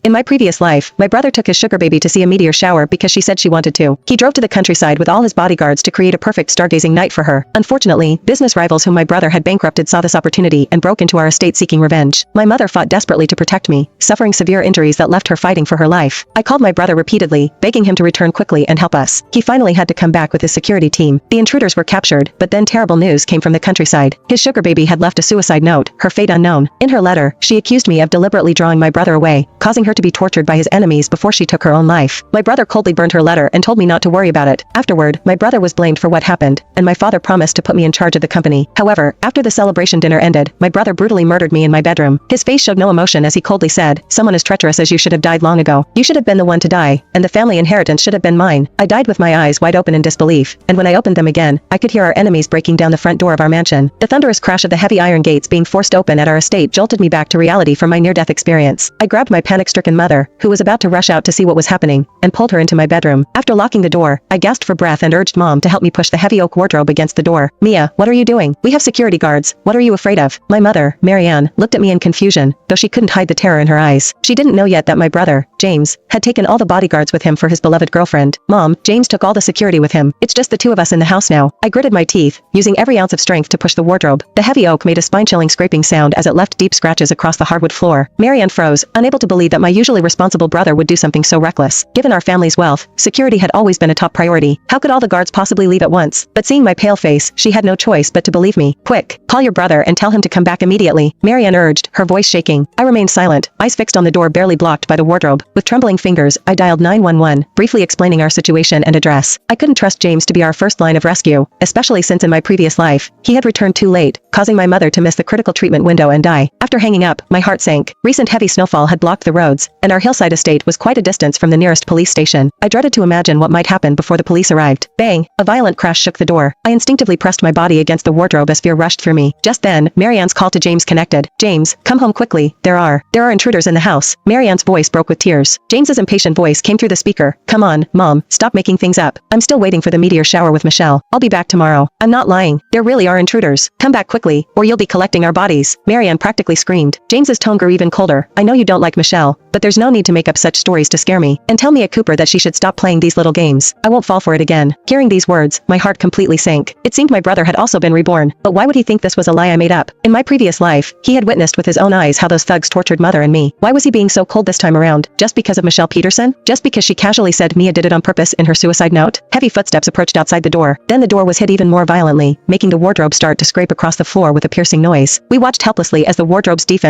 In my previous life, my brother took his sugar baby to see a meteor shower because she said she wanted to. He drove to the countryside with all his bodyguards to create a perfect stargazing night for her. Unfortunately, business rivals whom my brother had bankrupted saw this opportunity and broke into our estate seeking revenge. My mother fought desperately to protect me, suffering severe injuries that left her fighting for her life. I called my brother repeatedly, begging him to return quickly and help us. He finally had to come back with his security team. The intruders were captured, but then terrible news came from the countryside. His sugar baby had left a suicide note, her fate unknown. In her letter, she accused me of deliberately drawing my brother away, causing her to be tortured by his enemies before she took her own life. My brother coldly burned her letter and told me not to worry about it. Afterward, my brother was blamed for what happened, and my father promised to put me in charge of the company. However, after the celebration dinner ended, my brother brutally murdered me in my bedroom. His face showed no emotion as he coldly said, "Someone as treacherous as you should have died long ago. You should have been the one to die, and the family inheritance should have been mine." I died with my eyes wide open in disbelief, and when I opened them again, I could hear our enemies breaking down the front door of our mansion. The thunderous crash of the heavy iron gates being forced open at our estate jolted me back to reality from my near-death experience. I grabbed my panic-stricken mother, who was about to rush out to see what was happening, and pulled her into my bedroom. After locking the door, I gasped for breath and urged Mom to help me push the heavy oak wardrobe against the door. "Mia, what are you doing? We have security guards. What are you afraid of?" My mother, Marianne, looked at me in confusion, though she couldn't hide the terror in her eyes. She didn't know yet that my brother, James, had taken all the bodyguards with him for his beloved girlfriend. "Mom, James took all the security with him. It's just the two of us in the house now." I gritted my teeth, using every ounce of strength to push the wardrobe. The heavy oak made a spine-chilling scraping sound as it left deep scratches across the hardwood floor. Marianne froze, unable to believe that my usually responsible brother would do something so reckless. Given our family's wealth, security had always been a top priority. How could all the guards possibly leave at once? But seeing my pale face, she had no choice but to believe me. "Quick, call your brother and tell him to come back immediately," Marianne urged, her voice shaking. I remained silent, eyes fixed on the door barely blocked by the wardrobe. With trembling fingers, I dialed 911, briefly explaining our situation and address. I couldn't trust James to be our first line of rescue, especially since in my previous life, he had returned too late, causing my mother to miss the critical treatment window and die. After hanging up, my heart sank. Recent heavy snowfall had blocked the roads, and our hillside estate was quite a distance from the nearest police station. I dreaded to imagine what might happen before the police arrived. Bang! A violent crash shook the door. I instinctively pressed my body against the wardrobe as fear rushed through me. Just then, Marianne's call to James connected. "James, come home quickly. There are intruders in the house." Marianne's voice broke with tears. James's impatient voice came through the speaker. "Come on, Mom, stop making things up. I'm still waiting for the meteor shower with Michelle. I'll be back tomorrow. I'm not lying. There really are intruders. Come back quickly, or you'll be collecting our bodies." Marianne practically screamed. James's tone grew even colder. "I know you don't like Michelle, but there's no need to make up such stories to scare me. And tell Mia Cooper that she should stop playing these little games. I won't fall for it again." Hearing these words, my heart completely sank. It seemed my brother had also been reborn, but why would he think this was a lie I made up? In my previous life, he had witnessed with his own eyes how those thugs tortured Mother and me. Why was he being so cold this time around? Just because of Michelle Peterson? Just because she casually said Mia did it on purpose in her suicide note? Heavy footsteps approached outside the door. Then the door was hit even more violently, making the wardrobe start to scrape across the floor with a piercing noise. We watched helplessly as the wardrobe's defense